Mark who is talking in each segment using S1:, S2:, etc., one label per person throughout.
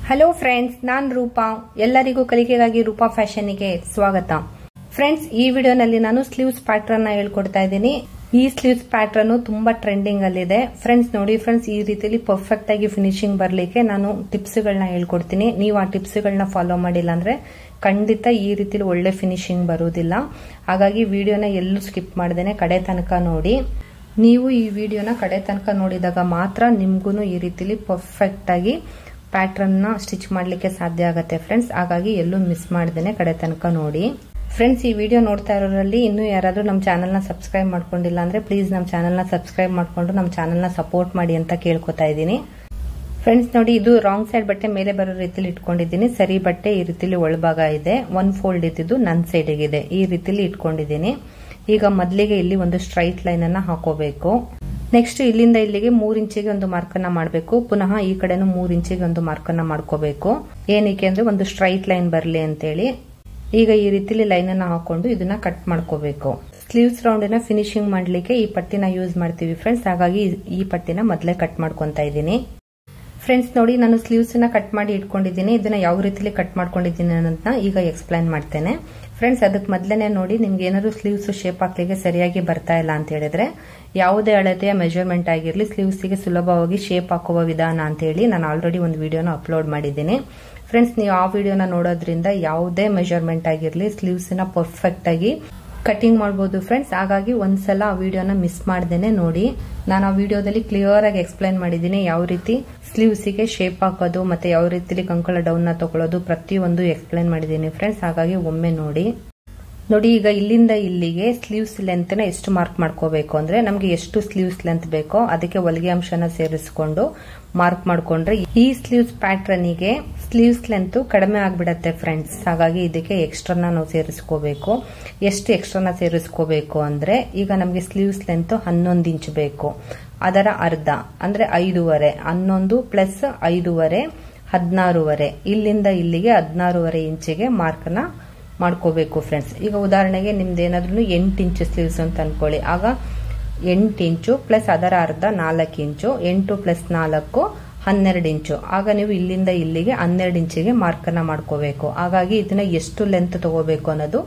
S1: Hello friends, ನಾನ್ ರೂಪಾ. ಎಲ್ಲರಿಗೂ ಕಲಿಕೆಗಾಗಿ ರೂಪಾ ಫ್ಯಾಷನ್ಗೆ ಸ್ವಾಗತ. Friends, ಈ ವಿಡಿಯೋನಲ್ಲಿ ನಾನು ಸ್ಲೀವ್ಸ್ ಪ್ಯಾಟರ್ನ್ ಹೇಳ್ಕೊಡ್ತಾ ಇದ್ದೀನಿ. ಈ ಸ್ಲೀವ್ಸ್ ಪ್ಯಾಟರ್ನ್ ತುಂಬಾ ಟ್ರೆಂಡಿಂಗ್ ಅಲ್ಲಿದೆ. ಫ್ರೆಂಡ್ಸ್ ನೋಡಿ, ಫ್ರೆಂಡ್ಸ್ ಈ ರೀತಿಯಲ್ಲಿ ಪರ್ಫೆಕ್ಟ್ ಆಗಿ ಫಿನಿಶಿಂಗ್ ಬರ್ಲಿಕ್ಕೆ ನಾನು ಟಿಪ್ಸ್ ಗಳನ್ನ ಹೇಳ್ಕೊಡ್ತೀನಿ. ನೀವು ಆ ಟಿಪ್ಸ್ ಗಳನ್ನ ಫಾಲೋ ಮಾಡಿಲ್ಲ ಅಂದ್ರೆ ಖಂಡಿತ ಈ ರೀತಿಲಿ ಒಳ್ಳೆ ಫಿನಿಶಿಂಗ್ ಬರುವುದಿಲ್ಲ. ಹಾಗಾಗಿ ವಿಡಿಯೋನ ಎಲ್ಲೂ ಸ್ಕಿಪ್ ಮಾಡದೇನೆ ಕಡೆ ತನಕ ನೋಡಿ. ನೀವು ಈ ವಿಡಿಯೋನ ಕಡೆ ತನಕ ನೋಡಿದಾಗ ಮಾತ್ರ ನಿಮ್ಗೂ ಈ ರೀತಿಲಿ ಪರ್ಫೆಕ್ಟ್ ಆಗಿ ಪ್ಯಾಟರ್ನ್ ನ ಸ್ಟಿಚ್ ಮಾಡ್ಲಿಕ್ಕೆ ಸಾಧ್ಯ ಆಗುತ್ತೆ ಫ್ರೆಂಡ್ಸ್. ಹಾಗಾಗಿ ಎಲ್ಲೂ ಮಿಸ್ ಮಾಡದೇನೆ ಕಡೆ ತನಕ ನೋಡಿ. ಫ್ರೆಂಡ್ಸ್, ಈ ವಿಡಿಯೋ ನೋಡ್ತಾ ಇರೋರಲ್ಲಿ ಇನ್ನೂ ಯಾರಾದ್ರೂ ನಮ್ಮ ಚಾನೆಲ್ ನ ಸಬ್ಸ್ಕ್ರೈಬ್ ಮಾಡ್ಕೊಂಡಿಲ್ಲ ಅಂದ್ರೆ ಪ್ಲೀಸ್ ನಮ್ಮ ಚಾನೆಲ್ ನ ಸಬ್ಸ್ಕ್ರೈಬ್ ಮಾಡ್ಕೊಂಡು ನಮ್ಮ ಚಾನೆಲ್ ನ ಸಪೋರ್ಟ್ ಮಾಡಿ ಅಂತ ಕೇಳ್ಕೊತಾ ಇದ್ದೀನಿ. ಫ್ರೆಂಡ್ಸ್ ನೋಡಿ, ಇದು ರಾಂಗ್ ಸೈಡ್ ಬಟ್ಟೆ ಮೇಲೆ ಬರೋ ರೀತಿಲಿ ಇಟ್ಕೊಂಡಿದ್ದೀನಿ. ಸರಿ ಬಟ್ಟೆ ಈ ರೀತಿಲಿ ಒಳಭಾಗ ಇದೆ, ಒನ್ ಫೋಲ್ಡ್ ಇದ್ದಿದ್ದು ನನ್ನ ಸೈಡ್ಗಿದೆ, ಈ ರೀತಿಲಿ ಇಟ್ಕೊಂಡಿದ್ದೀನಿ. ಈಗ ಮೊದಲಿಗೆ ಇಲ್ಲಿ ಒಂದು ಸ್ಟ್ರೈಟ್ ಲೈನ್ ಅನ್ನ ಹಾಕೋಬೇಕು. ನೆಕ್ಸ್ಟ್ ಇಲ್ಲಿಂದ ಇಲ್ಲಿಗೆ 3 ಇಂಚಿಗೆ ಒಂದು ಮಾರ್ಕ್ ಅನ್ನ ಮಾಡಬೇಕು. ಪುನಃ ಈ ಕಡೆನೂ 3 ಇಂಚಿಗೆ ಒಂದು ಮಾರ್ಕ್ ಅನ್ನ ಮಾಡ್ಕೋಬೇಕು. ಏನಕ್ಕೆ ಅಂದ್ರೆ ಒಂದು ಸ್ಟ್ರೈಟ್ ಲೈನ್ ಬರಲಿ ಅಂತೇಳಿ. ಈಗ ಈ ರೀತಿಲಿ ಲೈನ್ ಅನ್ನ ಹಾಕೊಂಡು ಇದನ್ನ ಕಟ್ ಮಾಡ್ಕೋಬೇಕು. ಸ್ಲೀವ್ಸ್ ರೌಂಡ್ ನ ಫಿನಿಶಿಂಗ್ ಮಾಡ್ಲಿಕ್ಕೆ ಈ ಪಟ್ಟಿನ ಯೂಸ್ ಮಾಡ್ತೀವಿ ಫ್ರೆಂಡ್ಸ್. ಹಾಗಾಗಿ ಈ ಪಟ್ಟಿನ ಮೊದಲೇ ಕಟ್ ಮಾಡ್ಕೊಂತಾ ಇದ್ದೀನಿ. ಫ್ರೆಂಡ್ಸ್ ನೋಡಿ, ನಾನು ಸ್ಲೀವ್ಸ್ ನ ಕಟ್ ಮಾಡಿ ಇಟ್ಕೊಂಡಿದ್ದೀನಿ. ಇದನ್ನ ಯಾವ ರೀತಿಲಿ ಕಟ್ ಮಾಡ್ಕೊಂಡಿದ್ದೀನಿ ಅನ್ನೋದನ್ನ ಈಗ ಎಕ್ಸ್ಪ್ಲೈನ್ ಮಾಡ್ತೇನೆ. ಫ್ರೆಂಡ್ಸ್, ಅದಕ್ಕೆ ಮೊದಲನೇ ನೋಡಿ, ನಿಮ್ಗೆ ಏನಾದ್ರು ಸ್ಲೀವ್ಸ್ ಶೇಪ್ ಹಾಕ್ಲಿಕ್ಕೆ ಸರಿಯಾಗಿ ಬರ್ತಾ ಇಲ್ಲ ಅಂತ ಹೇಳಿದ್ರೆ ಯಾವುದೇ ಅಳತೆಯ ಮೆಜರ್ಮೆಂಟ್ ಆಗಿರ್ಲಿ ಸ್ಲೀವ್ಸ್ ಗೆ ಸುಲಭವಾಗಿ ಶೇಪ್ ಹಾಕುವ ವಿಧಾನ ಅಂತ ಹೇಳಿ ನಾನು ಆಲ್ರೆಡಿ ಒಂದು ವಿಡಿಯೋನ ಅಪ್ಲೋಡ್ ಮಾಡಿದ್ದೀನಿ. ಫ್ರೆಂಡ್ಸ್, ನೀವು ಆ ವಿಡಿಯೋನ ನೋಡೋದ್ರಿಂದ ಯಾವುದೇ ಮೆಜರ್ಮೆಂಟ್ ಆಗಿರ್ಲಿ ಸ್ಲೀವ್ಸ್ ನ ಪರ್ಫೆಕ್ಟ್ ಆಗಿ ಕಟಿಂಗ್ ಮಾಡಬಹುದು ಫ್ರೆಂಡ್ಸ್. ಹಾಗಾಗಿ ಒಂದ್ಸಲ ಆ ವಿಡಿಯೋನ ಮಿಸ್ ಮಾಡ್ದೇನೆ ನೋಡಿ. ನಾನು ಆ ವಿಡಿಯೋದಲ್ಲಿ ಕ್ಲಿಯರ್ ಆಗಿ ಎಕ್ಸ್ಪ್ಲೈನ್ ಮಾಡಿದ್ದೀನಿ ಯಾವ ರೀತಿ ಸ್ಲೀವ್ಸ್ ಗೆ ಶೇಪ್ ಹಾಕೋದು ಮತ್ತೆ ಯಾವ ರೀತಿಲಿ ಕಂಕಳ ಡೌನ್ ನ ತಗೊಳ್ಳೋದು ಪ್ರತಿಯೊಂದು ಎಕ್ಸ್ಪ್ಲೈನ್ ಮಾಡಿದ್ದೀನಿ ಫ್ರೆಂಡ್ಸ್. ಹಾಗಾಗಿ ಒಮ್ಮೆ ನೋಡಿ. ಈಗ ಇಲ್ಲಿಂದ ಇಲ್ಲಿಗೆ ಸ್ಲೀವ್ಸ್ ಲೆಂತ್ ನ ಎಷ್ಟು ಮಾರ್ಕ್ ಮಾಡ್ಕೋಬೇಕು ಅಂದ್ರೆ ನಮ್ಗೆ ಎಷ್ಟು ಸ್ಲೀವ್ಸ್ ಲೆಂತ್ ಬೇಕೋ ಅದಕ್ಕೆ ಹೊಲಿಗೆ ಅಂಶನ ಸೇರಿಸಿಕೊಂಡು ಮಾರ್ಕ್ ಮಾಡ್ಕೊಂಡ್ರೆ ಈ ಸ್ಲೀವ್ಸ್ ಪ್ಯಾಟರ್ನ್ ಗೆ ಸ್ಲೀವ್ಸ್ ಲೆಂತ್ ಕಡಿಮೆ ಆಗ್ಬಿಡತ್ತೆ ಫ್ರೆಂಡ್ಸ್. ಹಾಗಾಗಿ ಇದಕ್ಕೆ ಎಕ್ಸ್ಟ್ರಾನ ನಾವು ಸೇರಿಸ್ಕೋಬೇಕು. ಎಷ್ಟು ಎಕ್ಸ್ಟ್ರಾನ ಸೇರಿಸ್ಕೋಬೇಕು ಅಂದ್ರೆ ಈಗ ನಮ್ಗೆ ಸ್ಲೀವ್ಸ್ ಲೆಂತ್ 11 ಇಂಚ್ ಬೇಕು. ಅದರ ಅರ್ಧ ಅಂದ್ರೆ 5.5. 11 ಪ್ಲಸ್ 5.5 16.5. ಇಲ್ಲಿಂದ ಇಲ್ಲಿಗೆ 16.5 ಇಂಚಿಗೆ ಮಾರ್ಕ್ ನ ಮಾಡ್ಕೋಬೇಕು ಫ್ರೆಂಡ್ಸ್. ಈಗ ಉದಾಹರಣೆಗೆ ನಿಮ್ದು ಏನಾದ್ರೂ 8 ಇಂಚ್ ಸ್ಲೀವ್ಸ್ ಅಂತ ಅನ್ಕೊಳ್ಳಿ. ಆಗ 8 ಇಂಚು ಪ್ಲಸ್ ಅದರ ಅರ್ಧ 4 ಇಂಚು, 8 ಪ್ಲಸ್ 4 12 ಇಂಚು. ಆಗ ನೀವು ಇಲ್ಲಿಂದ ಇಲ್ಲಿಗೆ 12 ಇಂಚಿಗೆ ಮಾರ್ಕ್ ಅನ್ನ ಮಾಡ್ಕೋಬೇಕು. ಹಾಗಾಗಿ ಇದನ್ನ ಎಷ್ಟು ಲೆಂತ್ ತಗೋಬೇಕು ಅನ್ನೋದು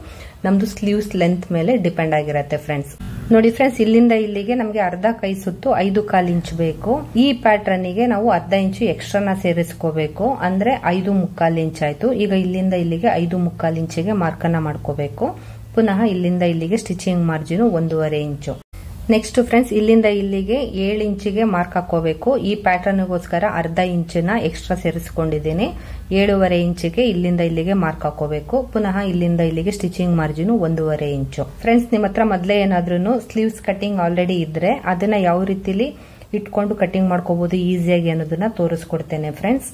S1: ನಮ್ದು ಸ್ಲೀವ್ಸ್ ಲೆಂತ್ ಮೇಲೆ ಡಿಪೆಂಡ್ ಆಗಿರತ್ತೆ ಫ್ರೆಂಡ್ಸ್. ನೋಡಿ ಫ್ರೆಂಡ್ಸ್, ಇಲ್ಲಿಂದ ಇಲ್ಲಿಗೆ ನಮ್ಗೆ ಅರ್ಧ ಕೈ ಸುತ್ತು 5.25 ಇಂಚ್ ಬೇಕು. ಈ ಪ್ಯಾಟರ್ನ್ ಗೆ ನಾವು ಅರ್ಧ ಇಂಚು ಎಕ್ಸ್ಟ್ರಾನ ಸೇರಿಸ್ಕೋಬೇಕು. ಅಂದ್ರೆ 5.25 ಇಂಚ್ ಆಯ್ತು. ಈಗ ಇಲ್ಲಿಂದ ಇಲ್ಲಿಗೆ 5.25 ಇಂಚಿಗೆ ಮಾರ್ಕ್ ಅನ್ನ ಮಾಡ್ಕೋಬೇಕು. ಪುನಃ ಇಲ್ಲಿಂದ ಇಲ್ಲಿಗೆ ಸ್ಟಿಚಿಂಗ್ ಮಾರ್ಜಿನ್ 1.5 ಇಂಚು. ನೆಕ್ಸ್ಟ್ ಫ್ರೆಂಡ್ಸ್, ಇಲ್ಲಿಂದ ಇಲ್ಲಿಗೆ 7 ಇಂಚಿಗೆ ಮಾರ್ಕ್ ಹಾಕೋಬೇಕು. ಈ ಪ್ಯಾಟರ್ನ್ಗೋಸ್ಕರ ಅರ್ಧ ಇಂಚಿನ ಎಕ್ಸ್ಟ್ರಾ ಸೇರಿಸ್ಕೊಂಡಿದ್ದೀನಿ. 7.5 ಇಂಚಿಗೆ ಇಲ್ಲಿಂದ ಇಲ್ಲಿಗೆ ಮಾರ್ಕ್ ಹಾಕೋಬೇಕು. ಪುನಃ ಇಲ್ಲಿಂದ ಇಲ್ಲಿಗೆ ಸ್ಟಿಚಿಂಗ್ ಮಾರ್ಜಿನ್ 1.5 ಇಂಚು. ಫ್ರೆಂಡ್ಸ್, ನಿಮ್ಮ ಹತ್ರ ಮೊದಲೇ ಏನಾದ್ರೂ ಸ್ಲೀವ್ಸ್ ಕಟಿಂಗ್ ಆಲ್ರೆಡಿ ಇದ್ರೆ ಅದನ್ನ ಯಾವ ರೀತಿಲಿ ಇಟ್ಕೊಂಡು ಕಟಿಂಗ್ ಮಾಡ್ಕೋಬಹುದು ಈಸಿಯಾಗಿ ಅನ್ನೋದನ್ನ ತೋರಿಸ್ಕೊಡ್ತೇನೆ ಫ್ರೆಂಡ್ಸ್.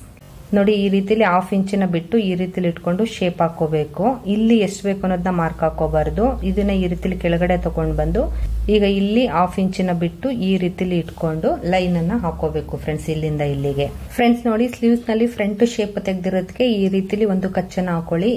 S1: ನೋಡಿ, ಈ ರೀತಿಲಿ 1/2 ಇಂಚಿನ ಬಿಟ್ಟು ಈ ರೀತಿಲಿ ಇಟ್ಕೊಂಡು ಶೇಪ್ ಹಾಕೋಬೇಕು. ಇಲ್ಲಿ ಎಷ್ಟು ಬೇಕು ಅನ್ನೋದನ್ನ ಮಾರ್ಕ್ ಹಾಕೋಬಾರ್ದು. ಇದನ್ನ ಈ ರೀತಿಲಿ ಕೆಳಗಡೆ ತಗೊಂಡ್ ಬಂದು ಈಗ ಇಲ್ಲಿ 1/2 ಇಂಚಿನ ಬಿಟ್ಟು ಈ ರೀತಿಲಿ ಇಟ್ಕೊಂಡು ಲೈನ್ ಅನ್ನ ಹಾಕೋಬೇಕು ಫ್ರೆಂಡ್ಸ್ ಇಲ್ಲಿಂದ ಇಲ್ಲಿಗೆ. ಫ್ರೆಂಡ್ಸ್ ನೋಡಿ, ಸ್ಲೀವ್ಸ್ ನಲ್ಲಿ ಫ್ರಂಟ್ ಶೇಪ್ ತೆಗೆದಿರೋದಕ್ಕೆ ಈ ರೀತಿಲಿ ಒಂದು ಕಚ್ಚನ್ನ ಹಾಕೊಳ್ಳಿ.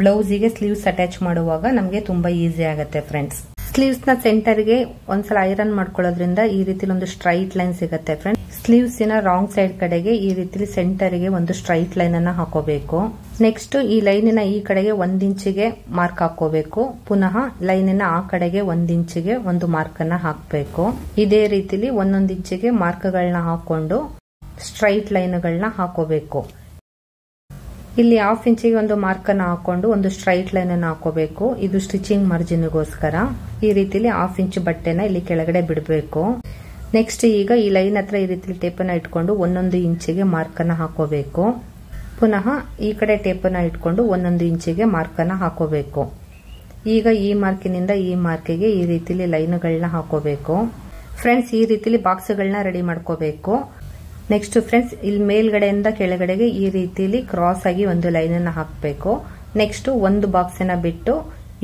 S1: ಬ್ಲೌಸ್ ಗೆ ಸ್ಲೀವ್ಸ್ ಅಟ್ಯಾಚ್ ಮಾಡುವಾಗ ನಮ್ಗೆ ತುಂಬಾ ಈಸಿ ಆಗುತ್ತೆ ಫ್ರೆಂಡ್ಸ್. ಸ್ಲೀವ್ಸ್ ನ ಸೆಂಟರ್ ಗೆ ಒಂದ್ಸಲ ಐರನ್ ಮಾಡ್ಕೊಳ್ಳೋದ್ರಿಂದ ಈ ರೀತಿಲಿ ಒಂದು ಸ್ಟ್ರೈಟ್ ಲೈನ್ ಸಿಗುತ್ತೆ ಫ್ರೆಂಡ್ಸ್. ಸ್ಲೀವ್ಸ್ ನ ರಾಂಗ್ ಸೈಡ್ ಕಡೆಗೆ ಈ ರೀತಿಲಿ ಸೆಂಟರ್ ಗೆ ಒಂದು ಸ್ಟ್ರೈಟ್ ಲೈನ್ ಅನ್ನ ಹಾಕೋಬೇಕು. ನೆಕ್ಸ್ಟ್ ಈ ಲೈನಿನ ಈ ಕಡೆಗೆ 1 ಇಂಚಿಗೆ ಮಾರ್ಕ್ ಹಾಕೋಬೇಕು. ಪುನಃ ಲೈನಿನ ಆ ಕಡೆಗೆ 1 ಇಂಚಿಗೆ ಒಂದು ಮಾರ್ಕ್ ಅನ್ನ ಹಾಕಬೇಕು. ಇದೇ ರೀತಿಲಿ 1 ಇಂಚಿಗೆ ಮಾರ್ಕ್ ಗಳನ್ನ ಹಾಕೊಂಡು ಸ್ಟ್ರೈಟ್ ಲೈನ್ ಗಳನ್ನ ಹಾಕೋಬೇಕು. ಇಲ್ಲಿ 1/2 ಇಂಚಿಗೆ ಒಂದು ಮಾರ್ಕ್ ಅನ್ನ ಹಾಕೊಂಡು ಒಂದು ಸ್ಟ್ರೈಟ್ ಲೈನ್ ಅನ್ನ ಹಾಕೋಬೇಕು. ಇದು ಸ್ಟಿಚಿಂಗ್ ಮಾರ್ಜಿನ್ಗೋಸ್ಕರ. ಈ ರೀತಿಲಿ 1/2 ಇಂಚ್ ಬಟ್ಟೆನ ಇಲ್ಲಿ ಕೆಳಗಡೆ ಬಿಡಬೇಕು. ನೆಕ್ಸ್ಟ್ ಈಗ ಈ ಲೈನ್ ಹತ್ರ ಈ ರೀತಿ ಟೇಪನ್ನ ಇಟ್ಕೊಂಡು 1 ಇಂಚಿಗೆ ಮಾರ್ಕ್ ಅನ್ನ ಹಾಕೋಬೇಕು. ಪುನಃ ಈ ಕಡೆ ಟೇಪನ್ನ ಇಟ್ಕೊಂಡು 1 ಇಂಚಿಗೆ ಮಾರ್ಕ್ ಅನ್ನ ಹಾಕೋಬೇಕು. ಈಗ ಈ ಮಾರ್ಕಿನಿಂದ ಈ ಮಾರ್ಕಿಗೆ ಈ ರೀತಿಲಿ ಲೈನ್ಗಳನ್ನ ಹಾಕೋಬೇಕು. ಫ್ರೆಂಡ್ಸ್, ಈ ರೀತಿಲಿ ಬಾಕ್ಸ್ ಗಳನ್ನ ರೆಡಿ ಮಾಡ್ಕೋಬೇಕು. ನೆಕ್ಸ್ಟ್ ಫ್ರೆಂಡ್ಸ್, ಇಲ್ಲಿ ಮೇಲ್ಗಡೆಯಿಂದ ಕೆಳಗಡೆಗೆ ಈ ರೀತಿಲಿ ಕ್ರಾಸ್ ಆಗಿ ಒಂದು ಲೈನ್ ಅನ್ನ ಹಾಕಬೇಕು. ನೆಕ್ಸ್ಟ್ ಒಂದು ಬಾಕ್ಸ್ ಅನ್ನ ಬಿಟ್ಟು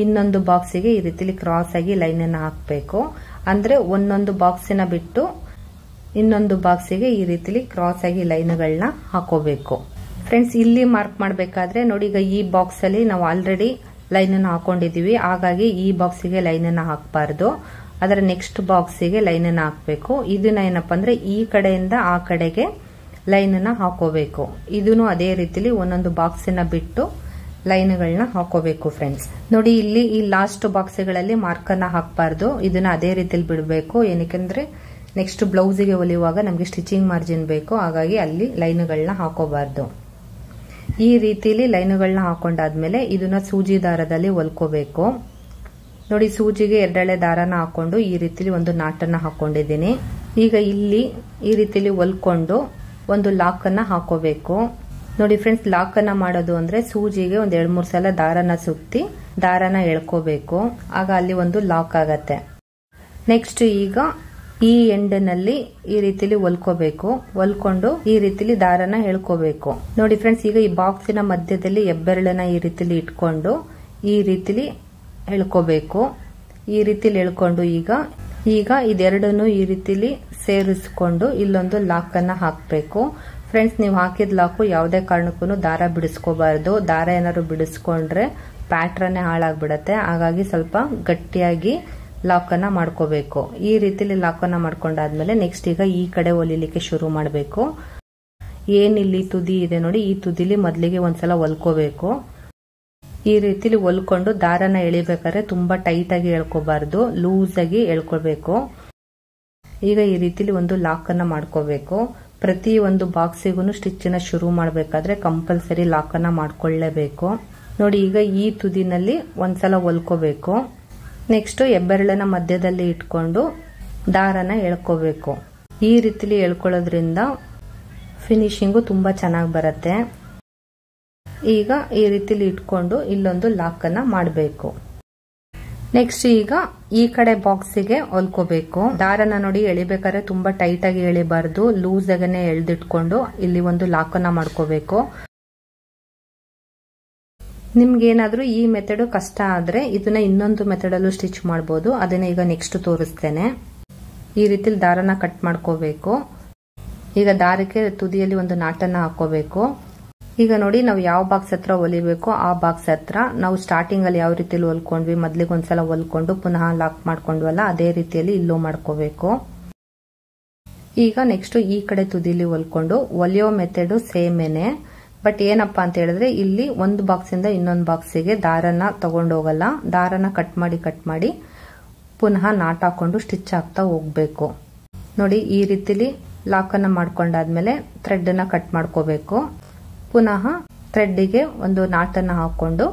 S1: ಇನ್ನೊಂದು ಬಾಕ್ಸಿಗೆ ಈ ರೀತಿಲಿ ಕ್ರಾಸ್ ಆಗಿ ಲೈನ್ ಅನ್ನ ಹಾಕಬೇಕು. ಅಂದ್ರೆ ಒಂದೊಂದು ಬಾಕ್ಸಿನ ಬಿಟ್ಟು ಇನ್ನೊಂದು ಬಾಕ್ಸಿಗೆ ಈ ರೀತಿಲಿ ಕ್ರಾಸ್ ಆಗಿ ಲೈನ್ಗಳನ್ನ ಹಾಕೋಬೇಕು. ಫ್ರೆಂಡ್ಸ್, ಇಲ್ಲಿ ಮಾರ್ಕ್ ಮಾಡಬೇಕಾದ್ರೆ ನೋಡಿ, ಈಗ ಈ ಬಾಕ್ಸ್ ಅಲ್ಲಿ ನಾವು ಆಲ್ರೆಡಿ ಲೈನ್ ಅನ್ನು ಹಾಕೊಂಡಿದೀವಿ. ಹಾಗಾಗಿ ಈ ಬಾಕ್ಸಿಗೆ ಲೈನ್ ಅನ್ನ ಹಾಕಬಾರ್ದು. ಅದರ ನೆಕ್ಸ್ಟ್ ಬಾಕ್ಸಿಗೆ ಲೈನ್ ಅನ್ನ ಹಾಕಬೇಕು. ಇದನ್ನ ಏನಪ್ಪಾ ಅಂದ್ರೆ ಈ ಕಡೆಯಿಂದ ಆ ಕಡೆಗೆ ಲೈನ್ ನ ಹಾಕೋಬೇಕು. ಇದನ್ನು ಅದೇ ರೀತಿಲಿ ಒಂದೊಂದು ಬಾಕ್ಸಿನ ಬಿಟ್ಟು ಲೈನ್ಗಳನ್ನ ಹಾಕೋಬೇಕು ಫ್ರೆಂಡ್ಸ್. ನೋಡಿ ಇಲ್ಲಿ ಈ ಲಾಸ್ಟ್ ಬಾಕ್ಸ್ಗಳಲ್ಲಿ ಮಾರ್ಕರ್ನ ಹಾಕಬಾರ್ದು, ಇದನ್ನ ಅದೇ ರೀತಿಲಿ ಬಿಡಬೇಕು. ಏನಕ್ಕೆಂದ್ರೆ ನೆಕ್ಸ್ಟ್ ಬ್ಲೌಸಿಗೆ ಹೊಲಿಯುವಾಗ ನಮಗೆ ಸ್ಟಿಚಿಂಗ್ ಮಾರ್ಜಿನ್ ಬೇಕು, ಹಾಗಾಗಿ ಅಲ್ಲಿ ಲೈನ್ಗಳನ್ನ ಹಾಕೋಬಾರ್ದು. ಈ ರೀತಿಲಿ ಲೈನ್ಗಳನ್ನ ಹಾಕೊಂಡಾದ್ಮೇಲೆ ಇದನ್ನ ಸೂಜಿ ದಾರದಲ್ಲಿ ಹೊಲ್ಕೋಬೇಕು. ನೋಡಿ ಸೂಜಿಗೆ 2 ಎಳೆ ದಾರನ ಹಾಕೊಂಡು ಈ ರೀತಿಲಿ ಒಂದು ನಾಟನ್ನ ಹಾಕೊಂಡಿದ್ದೀನಿ. ಈಗ ಇಲ್ಲಿ ಈ ರೀತಿಲಿ ಹೊಲ್ಕೊಂಡು ಒಂದು ಲಾಕ್ ಅನ್ನ ಹಾಕೋಬೇಕು. ನೋಡಿ ಫ್ರೆಂಡ್ಸ್, ಲಾಕ್ ಅನ್ನ ಮಾಡೋದು ಅಂದ್ರೆ ಸೂಜಿಗೆ ಒಂದ್ 2-3 ಸಲ ದಾರನ ಸುತ್ತಿ ದಾರನ ಎಳ್ಕೋಬೇಕು, ಆಗ ಅಲ್ಲಿ ಒಂದು ಲಾಕ್ ಆಗತ್ತೆ. ನೆಕ್ಸ್ಟ್ ಈಗ ಈ ಎಂಡ್ ನಲ್ಲಿ ಈ ರೀತಿಲಿ ಹೊಲ್ಕೋಬೇಕು. ಹೊಲ್ಕೊಂಡು ಈ ರೀತಿಲಿ ದಾರನ ಎಳ್ಕೋಬೇಕು. ನೋಡಿ ಫ್ರೆಂಡ್ಸ್, ಈಗ ಈ ಬಾಕ್ಸಿನ ಮಧ್ಯದಲ್ಲಿ ಹೆಬ್ಬೆರಳನ್ನ ಈ ರೀತಿಲಿ ಇಟ್ಕೊಂಡು ಈ ರೀತಿಲಿ ಎಳ್ಕೋಬೇಕು. ಈ ರೀತಿಲಿ ಎಳ್ಕೊಂಡು ಈಗ ಇದೆರಡನ್ನು ಈ ರೀತಿಲಿ ಸೇರಿಸ್ಕೊಂಡು ಇಲ್ಲೊಂದು ಲಾಕ್ ಅನ್ನ ಹಾಕ್ಬೇಕು. ಫ್ರೆಂಡ್ಸ್, ನೀವು ಹಾಕಿದ ಲಾಕು ಯಾವುದೇ ಕಾರಣಕ್ಕೂ ದಾರ ಬಿಡಿಸ್ಕೋಬಾರ್ದು. ದಾರ ಏನಾದ್ರು ಬಿಡಿಸ್ಕೊಂಡ್ರೆ ಪ್ಯಾಟ್ರನ್ನೇ ಹಾಳಾಗ್ಬಿಡತ್ತೆ. ಹಾಗಾಗಿ ಸ್ವಲ್ಪ ಗಟ್ಟಿಯಾಗಿ ಲಾಕ್ ಅನ್ನ ಮಾಡ್ಕೋಬೇಕು. ಈ ರೀತಿಲಿ ಲಾಕ್ ಅನ್ನ ಮಾಡ್ಕೊಂಡಾದ್ಮೇಲೆ ನೆಕ್ಸ್ಟ್ ಈಗ ಈ ಕಡೆ ಹೊಲಿಲಿಕ್ಕೆ ಶುರು ಮಾಡಬೇಕು. ಏನಿಲ್ಲಿ ತುದಿ ಇದೆ ನೋಡಿ, ಈ ತುದಿಲಿ ಮೊದಲಿಗೆ ಒಂದ್ಸಲ ಹೊಲ್ಕೋಬೇಕು. ಈ ರೀತಿಲಿ ಹೊಲ್ಕೊಂಡು ದಾರನ ಎಳಿಬೇಕಾದ್ರೆ ತುಂಬಾ ಟೈಟ್ ಆಗಿ ಎಳ್ಕೋಬಾರ್ದು, ಲೂಸ್ ಆಗಿ ಎಳ್ಕೋಬೇಕು. ಈಗ ಈ ರೀತಿಲಿ ಒಂದು ಲಾಕ್ ಅನ್ನ ಮಾಡ್ಕೋಬೇಕು. ಪ್ರತಿ ಒಂದು ಬಾಕ್ಸಿಗೂ ಸ್ಟಿಚ್ನ ಶುರು ಮಾಡಬೇಕಾದ್ರೆ ಕಂಪಲ್ಸರಿ ಲಾಕ್ ಅನ್ನ ಮಾಡ್ಕೊಳ್ಳೇಬೇಕು. ನೋಡಿ ಈಗ ಈ ತುದಿನಲ್ಲಿ ಒಂದ್ಸಲ ಹೊಲ್ಕೋಬೇಕು. ನೆಕ್ಸ್ಟ್ ಹೆಬ್ಬೆರಳನ್ನ ಮಧ್ಯದಲ್ಲಿ ಇಟ್ಕೊಂಡು ದಾರನ ಎಳ್ಕೋಬೇಕು. ಈ ರೀತಿಲಿ ಎಳ್ಕೊಳ್ಳೋದ್ರಿಂದ ಫಿನಿಶಿಂಗು ತುಂಬಾ ಚೆನ್ನಾಗಿ ಬರುತ್ತೆ. ಈಗ ಈ ರೀತಿಲಿ ಇಟ್ಕೊಂಡು ಇಲ್ಲೊಂದು ಲಾಕ್ ಅನ್ನ ಮಾಡಬೇಕು. ನೆಕ್ಸ್ಟ್ ಈಗ ಈ ಕಡೆ ಬಾಕ್ಸಿಗೆ ಹೊಲ್ಕೋಬೇಕು. ದಾರನ ನೋಡಿ ಎಳಿಬೇಕಾದ್ರೆ ತುಂಬಾ ಟೈಟ್ ಆಗಿ ಎಳಿಬಾರ್ದು, ಲೂಸ್ ಆಗನೆ ಎಳ್ದಿಟ್ಕೊಂಡು ಇಲ್ಲಿ ಒಂದು ಲಾಕ್ ಅನ್ನ ಮಾಡ್ಕೋಬೇಕು. ನಿಮ್ಗೇನಾದ್ರೂ ಈ ಮೆಥಡ್ ಕಷ್ಟ ಆದ್ರೆ ಇದನ್ನ ಇನ್ನೊಂದು ಮೆಥಡ್ ಅಲ್ಲೂ ಸ್ಟಿಚ್ ಮಾಡಬಹುದು. ಅದನ್ನ ಈಗ ನೆಕ್ಸ್ಟ್ ತೋರಿಸ್ತೇನೆ. ಈ ರೀತಿಲಿ ದಾರನ ಕಟ್ ಮಾಡ್ಕೋಬೇಕು. ಈಗ ದಾರಕ್ಕೆ ತುದಿಯಲ್ಲಿ ಒಂದು ನಾಟನ್ನ ಹಾಕೋಬೇಕು. ಈಗ ನೋಡಿ ನಾವು ಯಾವ ಬಾಕ್ಸ್ ಹತ್ರ ಹೊಲಿಬೇಕು ಆ ಬಾಕ್ಸ್ ಹತ್ರ ನಾವು ಸ್ಟಾರ್ಟಿಂಗ್ ಅಲ್ಲಿ ಯಾವ ರೀತಿಯಲ್ಲಿ ಹೊಲ್ಕೊಂಡ್ವಿ, ಮೊದ್ಲಿಗೆ ಒಂದ್ಸಲ ಹೊಲ್ಕೊಂಡು ಪುನಃ ಲಾಕ್ ಮಾಡ್ಕೊಂಡ್ವಲ್ಲ ಅದೇ ರೀತಿಯಲ್ಲಿ ಇಲ್ಲೂ ಮಾಡ್ಕೋಬೇಕು. ಈಗ ನೆಕ್ಸ್ಟ್ ಈ ಕಡೆ ತುದಿಲಿ ಹೊಲ್ಕೊಂಡು ಹೊಲಿಯೋ ಮೆಥಡ್ ಸೇಮೇನೆ. ಬಟ್ ಏನಪ್ಪಾ ಅಂತ ಹೇಳಿದ್ರೆ ಇಲ್ಲಿ ಒಂದು ಬಾಕ್ಸ್ ಇಂದ ಇನ್ನೊಂದು ಬಾಕ್ಸಿಗೆ ದಾರನ ತಗೊಂಡೋಗಲ್ಲ. ದಾರನ ಕಟ್ ಮಾಡಿ ಪುನಃ ನಾಟ್ ಹಾಕೊಂಡು ಸ್ಟಿಚ್ ಆಗ್ತಾ ಹೋಗ್ಬೇಕು. ನೋಡಿ ಈ ರೀತಿಲಿ ಲಾಕ್ ಅನ್ನ ಮಾಡ್ಕೊಂಡಾದ್ಮೇಲೆ ಥ್ರೆಡ್ ಅನ್ನ ಕಟ್ ಮಾಡ್ಕೋಬೇಕು. ಪುನಃ ಥ್ರೆಡ್ಗೆ ಒಂದು ನಾಟನ್ನ ಹಾಕೊಂಡು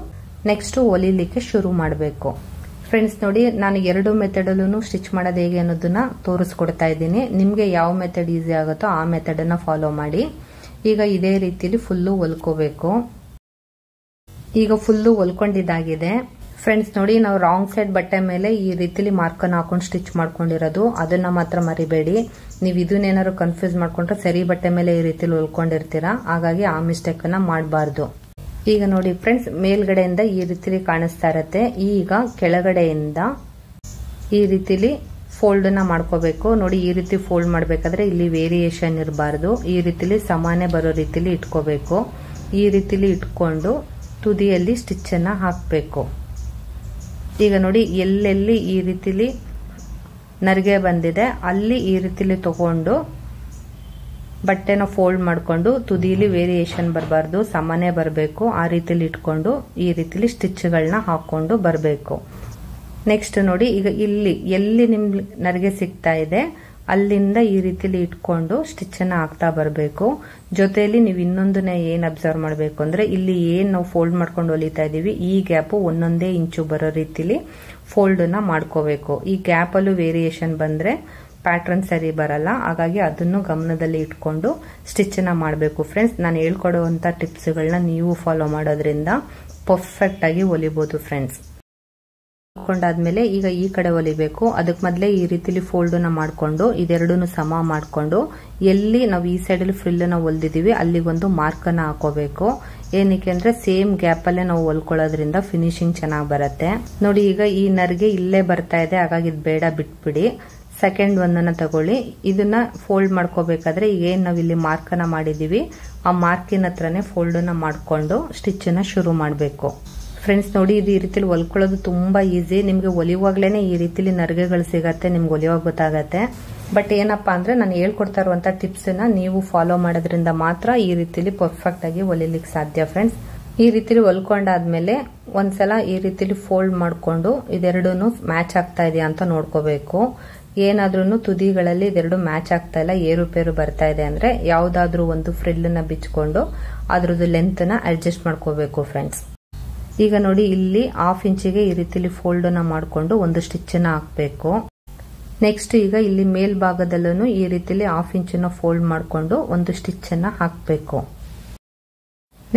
S1: ನೆಕ್ಸ್ಟ್ ಹೊಲಿಲಿಕ್ಕೆ ಶುರು ಮಾಡಬೇಕು. ಫ್ರೆಂಡ್ಸ್ ನೋಡಿ, ನಾನು 2 ಮೆಥಡ್ ಅಲ್ಲೂ ಸ್ಟಿಚ್ ಮಾಡೋದು ಹೇಗೆ ಅನ್ನೋದನ್ನ ತೋರಿಸ್ಕೊಡ್ತಾ ಇದ್ದೀನಿ. ನಿಮ್ಗೆ ಯಾವ ಮೆಥಡ್ ಈಸಿ ಆಗುತ್ತೋ ಆ ಮೆಥಡ್ ಅನ್ನ ಫಾಲೋ ಮಾಡಿ. ಈಗ ಇದೇ ರೀತಿಲಿ ಫುಲ್ಲು ಹೊಲ್ಕೋಬೇಕು. ಈಗ ಫುಲ್ಲು ಹೊಲ್ಕೊಂಡಿದ್ದಾಗಿದೆ. ಫ್ರೆಂಡ್ಸ್ ನೋಡಿ, ನಾವು ರಾಂಗ್ ಸೈಡ್ ಬಟ್ಟೆ ಮೇಲೆ ಈ ರೀತಿಲಿ ಮಾರ್ಕನ್ನ ಹಾಕೊಂಡು ಸ್ಟಿಚ್ ಮಾಡ್ಕೊಂಡಿರೋದು, ಅದನ್ನ ಮಾತ್ರ ಮರಿಬೇಡಿ. ನೀವು ಇದನ್ನೇನಾದ್ರು ಕನ್ಫ್ಯೂಸ್ ಮಾಡ್ಕೊಂಡ್ರೆ ಸರಿ ಬಟ್ಟೆ ಮೇಲೆ ಈ ರೀತಿಲಿ ಹೊಲ್ಕೊಂಡಿರ್ತೀರಾ, ಹಾಗಾಗಿ ಆ ಮಿಸ್ಟೇಕ್ ಅನ್ನ ಮಾಡಬಾರ್ದು. ಈಗ ನೋಡಿ ಫ್ರೆಂಡ್ಸ್, ಮೇಲ್ಗಡೆಯಿಂದ ಈ ರೀತಿಲಿ ಕಾಣಿಸ್ತಾ ಇರತ್ತೆ. ಈಗ ಕೆಳಗಡೆಯಿಂದ ಈ ರೀತಿಲಿ ಫೋಲ್ಡ್ ನ ಮಾಡ್ಕೋಬೇಕು. ನೋಡಿ ಈ ರೀತಿ ಫೋಲ್ಡ್ ಮಾಡ್ಬೇಕಾದ್ರೆ ಇಲ್ಲಿ ವೇರಿಯೇಷನ್ ಇರಬಾರ್ದು. ಈ ರೀತಿಲಿ ಸಮಾನೆ ಬರೋ ರೀತಿಲಿ ಇಟ್ಕೋಬೇಕು. ಈ ರೀತಿಲಿ ಇಟ್ಕೊಂಡು ತುದಿಯಲ್ಲಿ ಸ್ಟಿಚ್ ಅನ್ನ ಹಾಕಬೇಕು. ಈಗ ನೋಡಿ ಎಲ್ಲೆಲ್ಲಿ ಈ ರೀತಿಲಿ ನರಿಗೆ ಬಂದಿದೆ ಅಲ್ಲಿ ಈ ರೀತಿಲಿ ತಗೊಂಡು ಬಟ್ಟೆನ ಫೋಲ್ಡ್ ಮಾಡ್ಕೊಂಡು ತುದಿಲಿ ವೇರಿಯೇಷನ್ ಬರಬಾರ್ದು, ಸಮಾನೆ ಬರಬೇಕು. ಆ ರೀತಿಲಿ ಇಟ್ಕೊಂಡು ಈ ರೀತಿಲಿ ಸ್ಟಿಚ್ಗಳನ್ನ ಹಾಕೊಂಡು ಬರಬೇಕು. ನೆಕ್ಸ್ಟ್ ನೋಡಿ, ಈಗ ಇಲ್ಲಿ ಎಲ್ಲಿ ನಿಮ್ಗೆ ನರಿಗೆ ಸಿಗ್ತಾ ಇದೆ ಅಲ್ಲಿಂದ ಈ ರೀತಿಲಿ ಇಟ್ಕೊಂಡು ಸ್ಟಿಚ್ ಅನ್ನ ಹಾಕ್ತಾ ಬರಬೇಕು. ಜೊತೆಯಲ್ಲಿ ನೀವು ಇನ್ನೊಂದನ್ನ ಏನ್ ಅಬ್ಸರ್ವ್ ಮಾಡಬೇಕು ಅಂದ್ರೆ, ಇಲ್ಲಿ ಏನ್ ನಾವು ಫೋಲ್ಡ್ ಮಾಡ್ಕೊಂಡು ಹೊಲಿತಾ ಇದೀವಿ ಈ ಗ್ಯಾಪ್ ಒಂದೊಂದೇ ಇಂಚು ಬರೋ ರೀತಿಲಿ ಫೋಲ್ಡ್ ನ ಮಾಡ್ಕೋಬೇಕು. ಈ ಗ್ಯಾಪ್ ಅಲ್ಲೂ ವೇರಿಯೇಷನ್ ಬಂದ್ರೆ ಪ್ಯಾಟರ್ನ್ ಸರಿ ಬರಲ್ಲ. ಹಾಗಾಗಿ ಅದನ್ನು ಗಮನದಲ್ಲಿ ಇಟ್ಕೊಂಡು ಸ್ಟಿಚ್ ನ ಮಾಡಬೇಕು. ಫ್ರೆಂಡ್ಸ್, ನಾನು ಹೇಳ್ಕೊಡುವಂತ ಟಿಪ್ಸ್ಗಳನ್ನ ನೀವು ಫಾಲೋ ಮಾಡೋದ್ರಿಂದ ಪರ್ಫೆಕ್ಟ್ ಆಗಿ ಹೊಲಿಬಹುದು. ಫ್ರೆಂಡ್ಸ್, ಹಾಕೊಂಡಾದ್ಮೇಲೆ ಈಗ ಈ ಕಡೆ ಹೊಲಿಬೇಕು. ಅದಕ್ಕೆ ಮೊದಲೇ ಈ ರೀತಿಲಿ ಫೋಲ್ಡ್ ನ ಮಾಡ್ಕೊಂಡು ಇದೆರಡನ್ನು ಸಮ ಮಾಡ್ಕೊಂಡು ಎಲ್ಲಿ ನಾವು ಈ ಸೈಡ್ ಅಲ್ಲಿ ಫ್ರಿಲ್ ನ ಹೊಲ್ದಿದೀವಿ ಅಲ್ಲಿಗೊಂದು ಮಾರ್ಕ್ ಅನ್ನ ಹಾಕೋಬೇಕು. ಏನಕ್ಕೆ ಅಂದ್ರೆ ಸೇಮ್ ಗ್ಯಾಪ್ ಅಲ್ಲೇ ನಾವು ಹೊಲ್ಕೊಳ್ಳೋದ್ರಿಂದ ಫಿನಿಶಿಂಗ್ ಚೆನ್ನಾಗಿ ಬರುತ್ತೆ. ನೋಡಿ ಈಗ ಈ ನರ್ಗೆ ಇಲ್ಲೇ ಬರ್ತಾ ಇದೆ, ಹಾಗಾಗಿ ಇದು ಬೇಡ, ಬಿಟ್ಬಿಡಿ. ಸೆಕೆಂಡ್ ಒಂದನ್ನ ತಗೊಳ್ಳಿ. ಇದನ್ನ ಫೋಲ್ಡ್ ಮಾಡ್ಕೋಬೇಕಾದ್ರೆ ಏನ್ ನಾವ್ ಇಲ್ಲಿ ಮಾರ್ಕ್ ಅನ್ನ ಮಾಡಿದೀವಿ ಆ ಮಾರ್ಕಿನ ಹತ್ರನೇ ಫೋಲ್ಡ್ ನ ಮಾಡ್ಕೊಂಡು ಸ್ಟಿಚ್ ನ ಶುರು ಮಾಡಬೇಕು. ಫ್ರೆಂಡ್ಸ್ ನೋಡಿ, ಇದು ಈ ರೀತಿಲಿ ಹೊಲ್ಕೊಳ್ಳೋದು ತುಂಬಾ ಈಸಿ. ನಿಮ್ಗೆ ಹೊಲಿಯುವಾಗ್ಲೇನೆ ಈ ರೀತಿಲಿ ನರ್ಗೆಗಳು ಸಿಗತ್ತೆ, ನಿಮ್ಗೆ ಹೊಲಿಯುವಾಗ ಗೊತ್ತಾಗತ್ತೆ. ಬಟ್ ಏನಪ್ಪಾ ಅಂದ್ರೆ ನಾನು ಹೇಳ್ಕೊಡ್ತಾ ಇರುವಂತ ಟಿಪ್ಸ್ ನ ನೀವು ಫಾಲೋ ಮಾಡೋದ್ರಿಂದ ಮಾತ್ರ ಈ ರೀತಿಲಿ ಪರ್ಫೆಕ್ಟ್ ಆಗಿ ಹೊಲಿಲಿಕ್ಕೆ ಸಾಧ್ಯ ಫ್ರೆಂಡ್ಸ್. ಈ ರೀತಿಲಿ ಹೊಲ್ಕೊಂಡಾದ್ಮೇಲೆ ಒಂದ್ಸಲ ಈ ರೀತಿಲಿ ಫೋಲ್ಡ್ ಮಾಡ್ಕೊಂಡು ಇದೆರಡೂ ಮ್ಯಾಚ್ ಆಗ್ತಾ ಇದೆಯಾ ಅಂತ ನೋಡ್ಕೋಬೇಕು. ಏನಾದ್ರೂ ತುದಿಗಳಲ್ಲಿ ಇದೆರಡು ಮ್ಯಾಚ್ ಆಗ್ತಾ ಇಲ್ಲ, ಏರುಪೇರು ಬರ್ತಾ ಇದೆ ಅಂದ್ರೆ ಯಾವ್ದಾದ್ರೂ ಒಂದು ಫ್ರಿಲ್ ನ ಬಿಚ್ಕೊಂಡು ಅದ್ರದ್ದು ಲೆಂತ್ ನ ಅಡ್ಜಸ್ಟ್ ಮಾಡ್ಕೋಬೇಕು ಫ್ರೆಂಡ್ಸ್. ಈಗ ನೋಡಿ ಇಲ್ಲಿ 1/2 ಇಂಚಿಗೆ ಈ ರೀತಿಲಿ ಫೋಲ್ಡ್ ನ ಮಾಡ್ಕೊಂಡು ಒಂದು ಸ್ಟಿಚ್ ನ ಹಾಕ್ಬೇಕು. ನೆಕ್ಸ್ಟ್ ಈಗ ಇಲ್ಲಿ ಮೇಲ್ಭಾಗದಲ್ಲೂ ಈ ರೀತಿಲಿ 1/2 ಇಂಚನ್ನ ಫೋಲ್ಡ್ ಮಾಡ್ಕೊಂಡು ಒಂದು ಸ್ಟಿಚ್ ಅನ್ನ ಹಾಕ್ಬೇಕು.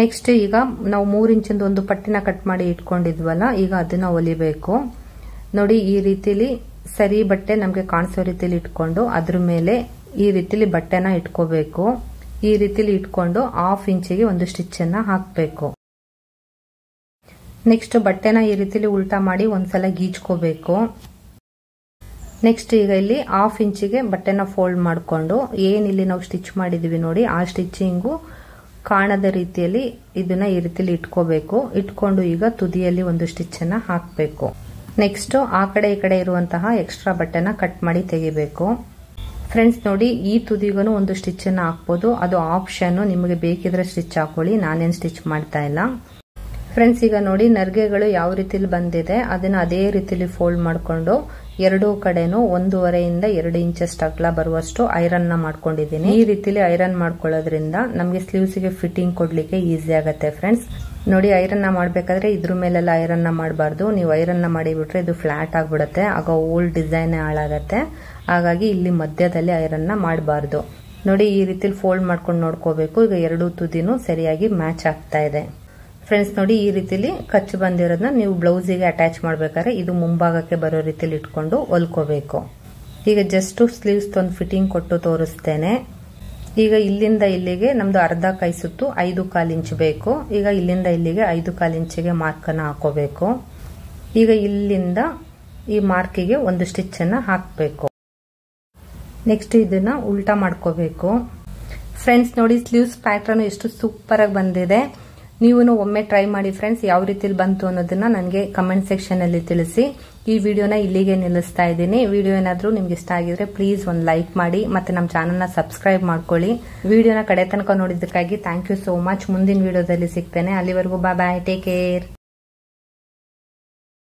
S1: ನೆಕ್ಸ್ಟ್ ಈಗ ನಾವು 3 ಇಂಚಿಂದ ಒಂದು ಪಟ್ಟಿನ ಕಟ್ ಮಾಡಿ ಇಟ್ಕೊಂಡಿದ್ವಲ್ಲ, ಈಗ ಅದನ್ನ ಹೊಲಿಬೇಕು. ನೋಡಿ ಈ ರೀತಿಲಿ ಸರಿ ಬಟ್ಟೆ ನಮ್ಗೆ ಕಾಣಿಸೋ ರೀತಿಲಿ ಇಟ್ಕೊಂಡು ಅದ್ರ ಮೇಲೆ ಈ ರೀತಿಲಿ ಬಟ್ಟೆನ ಇಟ್ಕೋಬೇಕು. ಈ ರೀತಿಲಿ ಇಟ್ಕೊಂಡು 1/2 ಇಂಚಿಗೆ ಒಂದು ಸ್ಟಿಚ್ ಅನ್ನ ಹಾಕ್ಬೇಕು. ನೆಕ್ಸ್ಟ್ ಬಟ್ಟೆನ ಈ ರೀತಿಲಿ ಉಲ್ಟಾ ಮಾಡಿ ಒಂದ್ಸಲ ಗೀಚ್ಕೋಬೇಕು. ನೆಕ್ಸ್ಟ್ ಈಗ ಇಲ್ಲಿ 1/2 ಇಂಚಿಗೆ ಬಟ್ಟೆನ ಫೋಲ್ಡ್ ಮಾಡ್ಕೊಂಡು ಏನಿಲ್ಲಿ ನಾವು ಸ್ಟಿಚ್ ಮಾಡಿದೀವಿ ನೋಡಿ ಆ ಸ್ಟಿಚಿಂಗು ಕಾಣದ ರೀತಿಯಲ್ಲಿ ಇದನ್ನ ಈ ರೀತಿಲಿ ಇಟ್ಕೋಬೇಕು. ಇಟ್ಕೊಂಡು ಈಗ ತುದಿಯಲ್ಲಿ ಒಂದು ಸ್ಟಿಚ್ ಅನ್ನ ಹಾಕ್ಬೇಕು. ನೆಕ್ಸ್ಟ್ ಆ ಕಡೆ ಈ ಕಡೆ ಇರುವಂತಹ ಎಕ್ಸ್ಟ್ರಾ ಬಟ್ಟೆನ ಕಟ್ ಮಾಡಿ ತೆಗಿಬೇಕು. ಫ್ರೆಂಡ್ಸ್ ನೋಡಿ ಈ ತುದಿಗೂ ಒಂದು ಸ್ಟಿಚ್ ಅನ್ನ ಹಾಕ್ಬೋದು, ಅದು ಆಪ್ಷನ್, ನಿಮಗೆ ಬೇಕಿದ್ರೆ ಸ್ಟಿಚ್ ಹಾಕೊಳ್ಳಿ, ನಾನೇನ್ ಸ್ಟಿಚ್ ಮಾಡ್ತಾ ಇಲ್ಲ. ಫ್ರೆಂಡ್ಸ್ ಈಗ ನೋಡಿ ನರ್ಗೆಗಳು ಯಾವ ರೀತಿಲಿ ಬಂದಿದೆ ಅದನ್ನ ಅದೇ ರೀತಿಲಿ ಫೋಲ್ಡ್ ಮಾಡ್ಕೊಂಡು ಎರಡೂ ಕಡೆನೂ 1.5 ಇಂದ 2 ಇಂಚಷ್ಟು ಅಗಲ ಬರುವಷ್ಟು ಐರನ್ ನ ಮಾಡ್ಕೊಂಡಿದ್ದೀನಿ. ಈ ರೀತಿಲಿ ಐರನ್ ಮಾಡ್ಕೊಳ್ಳೋದ್ರಿಂದ ನಮಗೆ ಸ್ಲೀವ್ಸ್ ಗೆ ಫಿಟ್ಟಿಂಗ್ ಕೊಡ್ಲಿಕ್ಕೆ ಈಸಿ ಆಗುತ್ತೆ ಫ್ರೆಂಡ್ಸ್. ನೋಡಿ ಐರನ್ ನ ಮಾಡ್ಬೇಕಾದ್ರೆ ಇದ್ರ ಮೇಲೆಲ್ಲ ಐರನ್ ನ ಮಾಡಬಾರ್ದು, ನೀವು ಐರನ್ ನ ಮಾಡಿಬಿಟ್ರೆ ಇದು ಫ್ಲಾಟ್ ಆಗ್ಬಿಡುತ್ತೆ, ಆಗ ಓಲ್ಡ್ ಡಿಸೈನ್ ಹಾಳಾಗತ್ತೆ. ಹಾಗಾಗಿ ಇಲ್ಲಿ ಮಧ್ಯದಲ್ಲಿ ಐರನ್ ನ ಮಾಡಬಾರ್ದು. ನೋಡಿ ಈ ರೀತಿಲಿ ಫೋಲ್ಡ್ ಮಾಡ್ಕೊಂಡು ನೋಡ್ಕೋಬೇಕು. ಈಗ ಎರಡೂ ತುದಿನೂ ಸರಿಯಾಗಿ ಮ್ಯಾಚ್ ಆಗ್ತಾ ಇದೆ. ಫ್ರೆಂಡ್ಸ್ ನೋಡಿ ಈ ರೀತಿಲಿ ಕಚ್ಚು ಬಂದಿರೋದನ್ನ ನೀವು ಬ್ಲೌಸಿಗೆ ಅಟ್ಯಾಚ್ ಮಾಡ್ಬೇಕಾದ್ರೆ ಇದು ಮುಂಭಾಗಕ್ಕೆ ಬರೋ ರೀತಿಲಿ ಇಟ್ಕೊಂಡು ಹೊಲ್ಕೋಬೇಕು. ಈಗ ಜಸ್ಟ್ ಸ್ಲೀವ್ಸ್ ಒಂದು ಫಿಟ್ಟಿಂಗ್ ಕೊಟ್ಟು ತೋರಿಸ್ತೇನೆ. ಈಗ ಇಲ್ಲಿಂದ ಇಲ್ಲಿಗೆ ನಮ್ದು ಅರ್ಧ ಕೈ ಸುತ್ತು 5.25 ಇಂಚ್ ಬೇಕು. ಈಗ ಇಲ್ಲಿಂದ ಇಲ್ಲಿಗೆ 5.25 ಇಂಚಿಗೆ ಮಾರ್ಕ್ ಅನ್ನ ಹಾಕೋಬೇಕು. ಈಗ ಇಲ್ಲಿಂದ ಈ ಮಾರ್ಕಿಗೆ ಒಂದು ಸ್ಟಿಚ್ ಅನ್ನ ಹಾಕಬೇಕು. ನೆಕ್ಸ್ಟ್ ಇದನ್ನ ಉಲ್ಟಾ ಮಾಡ್ಕೋಬೇಕು. ಫ್ರೆಂಡ್ಸ್ ನೋಡಿ ಸ್ಲೀವ್ಸ್ ಪ್ಯಾಟರ್ನ್ ಎಷ್ಟು ಸೂಪರ್ ಆಗಿ ಬಂದಿದೆ. ನೀವು ಒಮ್ಮೆ ಟ್ರೈ ಮಾಡಿ ಫ್ರೆಂಡ್ಸ್. ಯಾವ ರೀತಿಲಿ ಬಂತು ಅನ್ನೋದನ್ನ ನನಗೆ ಕಮೆಂಟ್ ಸೆಕ್ಷನ್ ಅಲ್ಲಿ ತಿಳಿಸಿ. ಈ ವಿಡಿಯೋನ ಇಲ್ಲಿಗೆ ನಿಲ್ಲಿಸ್ತಾ ಇದ್ದೀನಿ. ವಿಡಿಯೋ ಏನಾದ್ರೂ ನಿಮ್ಗೆ ಇಷ್ಟ ಆಗಿದ್ರೆ ಪ್ಲೀಸ್ ಒಂದು ಲೈಕ್ ಮಾಡಿ ಮತ್ತೆ ನಮ್ಮ ಚಾನಲ್ ನ ಸಬ್ಸ್ಕ್ರೈಬ್ ಮಾಡ್ಕೊಳ್ಳಿ. ವಿಡಿಯೋನ ಕಡೆ ತನಕ ನೋಡಿದ್ದಕ್ಕಾಗಿ ಥ್ಯಾಂಕ್ ಯು ಸೋ ಮಚ್. ಮುಂದಿನ ವಿಡಿಯೋದಲ್ಲಿ ಸಿಗ್ತೇನೆ. ಅಲ್ಲಿವರೆಗೂ ಬಾಯ್, ಟೇಕ್ ಕೇರ್.